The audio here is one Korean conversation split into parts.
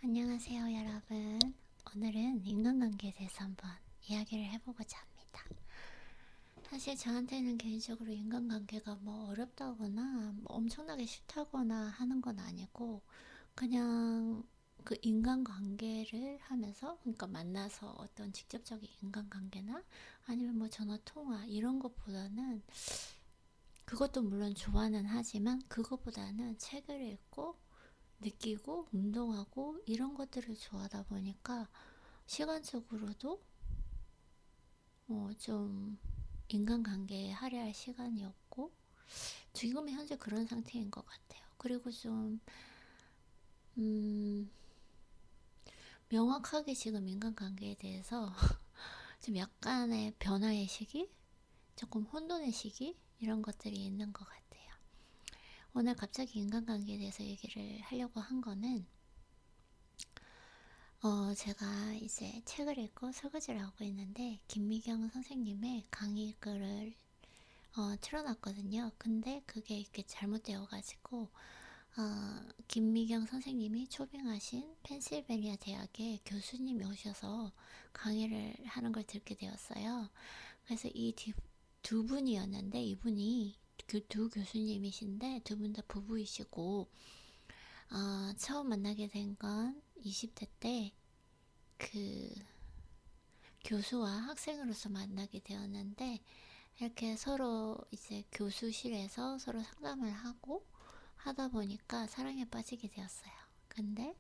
안녕하세요, 여러분. 오늘은 인간관계에 대해서 한번 이야기를 해보고자 합니다. 사실 저한테는 개인적으로 인간관계가 뭐 어렵다거나 뭐 엄청나게 싫다거나 하는 건 아니고, 그냥 그 인간관계를 하면서, 그러니까 만나서 어떤 직접적인 인간관계나 아니면 뭐 전화 통화 이런 것보다는, 그것도 물론 좋아는 하지만 그것보다는 책을 읽고 느끼고 운동하고 이런 것들을 좋아하다 보니까 시간적으로도 좀 인간관계에 할애할 시간이 없고, 지금은 현재 그런 상태인 것 같아요. 그리고 좀 음, 명확하게 지금 인간관계에 대해서 좀 약간의 변화의 시기, 조금 혼돈의 시기 이런 것들이 있는 것 같아요. 오늘 갑자기 인간관계에 대해서 얘기를 하려고 한 거는, 제가 이제 책을 읽고 설거지를 하고 있는데 김미경 선생님의 강의 글을 틀어놨거든요. 근데 그게 이렇게 잘못되어가지고 김미경 선생님이 초빙하신 펜실베니아 대학의 교수님이 오셔서 강의를 하는 걸 듣게 되었어요. 그래서 이 두 분이었는데, 이분이 그 두 교수님이신데 두 분 다 부부이시고, 처음 만나게 된 건 20대 때 그 교수와 학생으로서 만나게 되었는데, 이렇게 서로 이제 교수실에서 서로 상담을 하고 하다 보니까 사랑에 빠지게 되었어요. 근데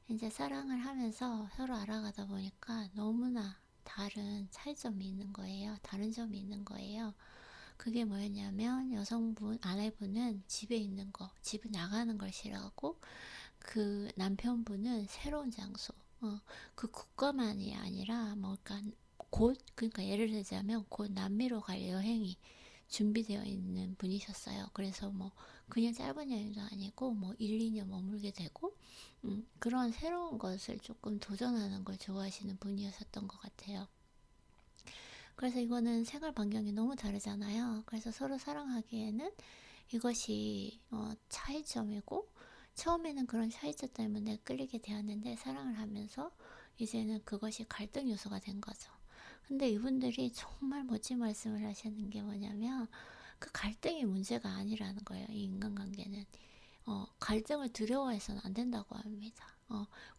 이제 사랑을 하면서 서로 알아가다 보니까 너무나 다른 차이점이 있는 거예요. 다른 점이 있는 거예요. 그게 뭐였냐면, 여성분, 아내분은 집에 있는 거, 집에 나가는 걸 싫어하고, 그 남편분은 새로운 장소, 그 국가만이 아니라 뭐, 그러니까 예를 들자면 곧 남미로 갈 여행이 준비되어 있는 분이셨어요. 그래서 뭐 그냥 짧은 여행도 아니고 뭐 1, 2년 머물게 되고, 그런 새로운 것을 조금 도전하는 걸 좋아하시는 분이었던 것 같아요. 그래서 이거는 생활 반경이 너무 다르잖아요. 그래서 서로 사랑하기에는 이것이 차이점이고, 처음에는 그런 차이점 때문에 끌리게 되었는데 사랑을 하면서 이제는 그것이 갈등 요소가 된 거죠. 근데 이분들이 정말 멋진 말씀을 하시는 게 뭐냐면, 그 갈등이 문제가 아니라는 거예요. 이 인간관계는 갈등을 두려워해서는 안 된다고 합니다.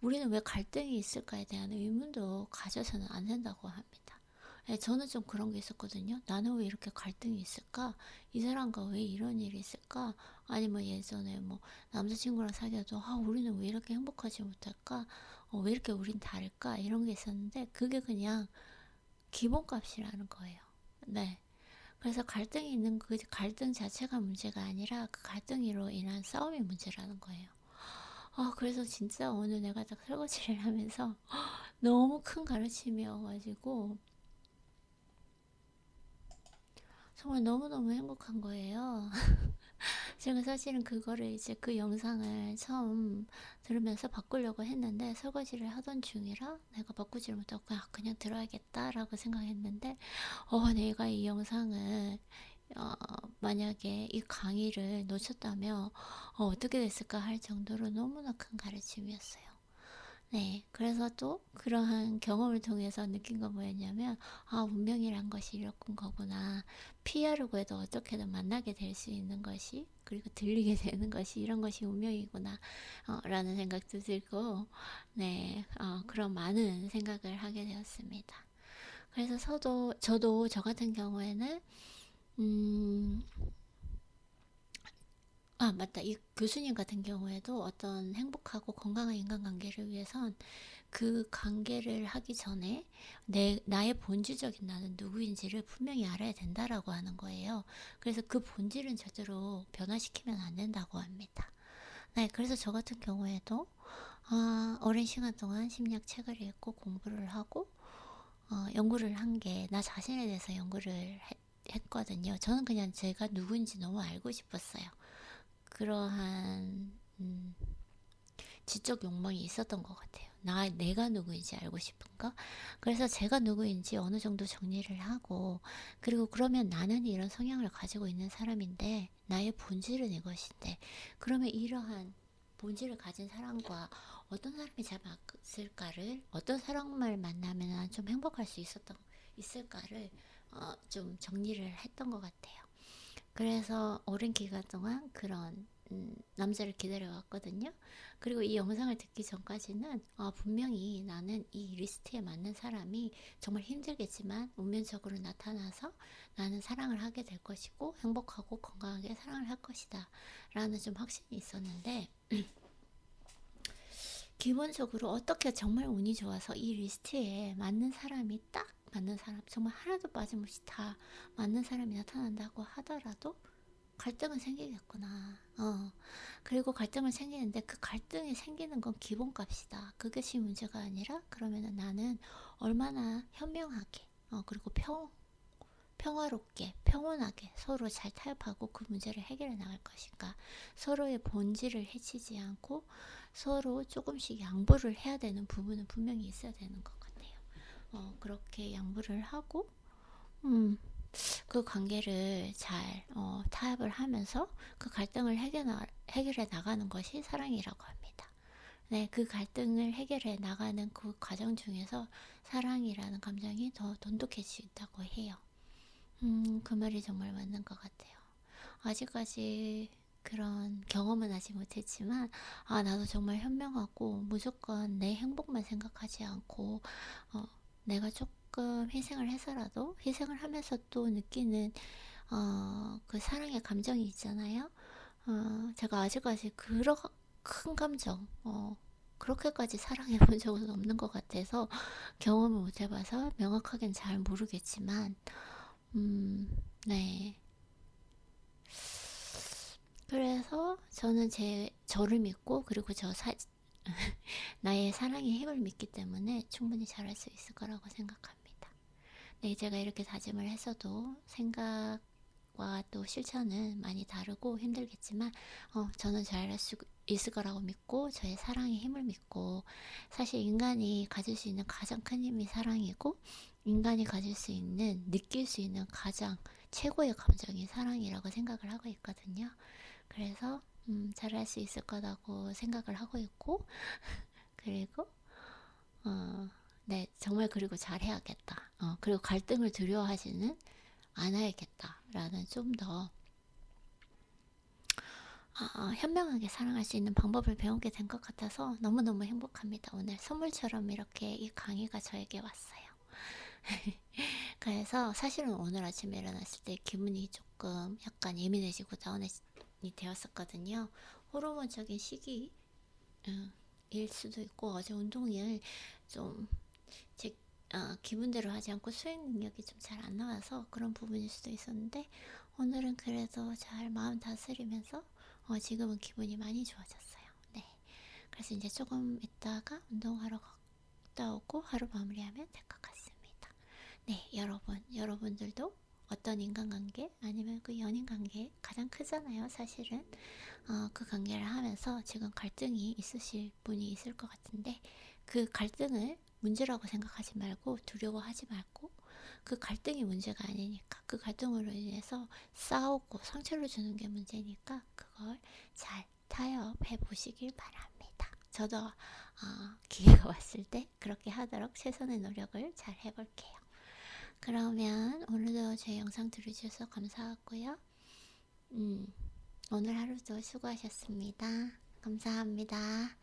우리는 왜 갈등이 있을까에 대한 의문도 가져서는 안 된다고 합니다. 예, 저는 좀 그런 게 있었거든요. 나는 왜 이렇게 갈등이 있을까? 이 사람과 왜 이런 일이 있을까? 아니면 예전에 뭐 남자친구랑 사귀어도 우리는 왜 이렇게 행복하지 못할까? 왜 이렇게 우린 다를까? 이런 게 있었는데, 그게 그냥 기본값이라는 거예요. 네. 그래서 갈등이 있는 그 갈등 자체가 문제가 아니라 그 갈등으로 인한 싸움이 문제라는 거예요. 그래서 진짜 오늘 내가 딱 설거지를 하면서 너무 큰 가르침이어가지고 정말 너무너무 행복한 거예요. 제가 사실은 그거를 이제 그 영상을 처음 들으면서 바꾸려고 했는데, 설거지를 하던 중이라 내가 바꾸지를 못하고 그냥 들어야겠다라고 생각했는데, 내가 이 영상을 만약에 이 강의를 놓쳤다면 어떻게 됐을까 할 정도로 너무나 큰 가르침이었어요. 네, 그래서 또 그러한 경험을 통해서 느낀 건 뭐였냐면, 운명이란 것이 이런 거구나. 피하려고 해도 어떻게든 만나게 될 수 있는 것이, 그리고 들리게 되는 것이, 이런 것이 운명이구나 라는 생각도 들고, 네, 그런 많은 생각을 하게 되었습니다. 그래서 저도 저 같은 경우에는 음, 맞다. 이 교수님 같은 경우에도 어떤 행복하고 건강한 인간관계를 위해선 그 관계를 하기 전에 나의 본질적인 나는 누구인지를 분명히 알아야 된다라고 하는 거예요. 그래서 그 본질은 절대로 변화시키면 안 된다고 합니다. 네, 그래서 저 같은 경우에도 오랜 시간 동안 심리학 책을 읽고 공부를 하고 연구를 한 게, 나 자신에 대해서 연구를 했거든요. 저는 그냥 제가 누구인지 너무 알고 싶었어요. 그러한 지적 욕망이 있었던 것 같아요. 내가 누구인지 알고 싶은 거. 그래서 제가 누구인지 어느 정도 정리를 하고, 그리고 그러면 나는 이런 성향을 가지고 있는 사람인데, 나의 본질은 이것인데, 그러면 이러한 본질을 가진 사람과 어떤 사람이 잘 맞을까를, 어떤 사람을 만나면 난 좀 행복할 수 있을까를 좀 정리를 했던 것 같아요. 그래서 오랜 기간 동안 그런 남자를 기다려왔거든요. 그리고 이 영상을 듣기 전까지는 분명히 나는 이 리스트에 맞는 사람이 정말 힘들겠지만 운명적으로 나타나서 나는 사랑을 하게 될 것이고 행복하고 건강하게 사랑을 할 것이다 라는 좀 확신이 있었는데, 기본적으로 어떻게 정말 운이 좋아서 이 리스트에 맞는 사람이 딱 맞는 사람, 정말 하나도 빠짐없이 다 맞는 사람이 나타난다고 하더라도 갈등은 생기겠구나. 그리고 갈등을 생기는데 그 갈등이 생기는 건 기본값이다. 그것이 문제가 아니라 그러면은 나는 얼마나 현명하게, 그리고 평화롭게, 평온하게 서로 잘 타협하고 그 문제를 해결해 나갈 것인가. 서로의 본질을 해치지 않고 서로 조금씩 양보를 해야 되는 부분은 분명히 있어야 되는 것 같아요. 그렇게 양보를 하고, 그 관계를 잘 타협을 하면서 그 갈등을 해결해 나가는 것이 사랑이라고 합니다. 네, 그 갈등을 해결해 나가는 그 과정 중에서 사랑이라는 감정이 더 돈독해질 수 있다고 해요. 그 말이 정말 맞는 것 같아요. 아직까지 그런 경험은 아직 못했지만, 나도 정말 현명하고 무조건 내 행복만 생각하지 않고, 내가 조금 희생을 해서라도, 희생을 하면서 또 느끼는, 그 사랑의 감정이 있잖아요. 제가 아직까지 그런 큰 감정, 그렇게까지 사랑해 본 적은 없는 것 같아서 경험을 못 해봐서 명확하게는 잘 모르겠지만, 네. 그래서 저는 저를 믿고, 그리고 나의 사랑의 힘을 믿기 때문에 충분히 잘할 수 있을 거라고 생각합니다. 네, 제가 이렇게 다짐을 했어도 생각과 또 실천은 많이 다르고 힘들겠지만, 저는 잘할 수 있을 거라고 믿고, 저의 사랑의 힘을 믿고, 사실 인간이 가질 수 있는 가장 큰 힘이 사랑이고, 인간이 가질 수 있는, 느낄 수 있는 가장 최고의 감정이 사랑이라고 생각을 하고 있거든요. 그래서 잘할 수 있을 거라고 생각을 하고 있고, 그리고 네, 정말 그리고 잘해야겠다. 그리고 갈등을 두려워하지는 않아야겠다라는 좀 더 현명하게 사랑할 수 있는 방법을 배우게 된 것 같아서 너무너무 행복합니다. 오늘 선물처럼 이렇게 이 강의가 저에게 왔어요. 그래서 사실은 오늘 아침에 일어났을 때 기분이 조금 약간 예민해지고 다운이 되었었거든요. 호르몬적인 시기일 수도 있고, 어제 운동을 좀 제 기분대로 하지 않고 수행 능력이 좀 잘 안 나와서 그런 부분일 수도 있었는데, 오늘은 그래도 잘 마음 다스리면서 지금은 기분이 많이 좋아졌어요. 네. 그래서 이제 조금 있다가 운동하러 갔다 오고 하루 마무리하면 될 것 같습니다. 네, 여러분들도 어떤 인간관계 아니면 그 연인관계 가장 크잖아요, 사실은. 그 관계를 하면서 지금 갈등이 있으실 분이 있을 것 같은데, 그 갈등을 문제라고 생각하지 말고 두려워하지 말고, 그 갈등이 문제가 아니니까, 그 갈등으로 인해서 싸우고 상처를 주는 게 문제니까 그걸 잘 타협해 보시길 바랍니다. 저도 기회가 왔을 때 그렇게 하도록 최선의 노력을 잘 해볼게요. 그러면 오늘도 제 영상 들어주셔서 감사하고요. 오늘 하루도 수고하셨습니다. 감사합니다.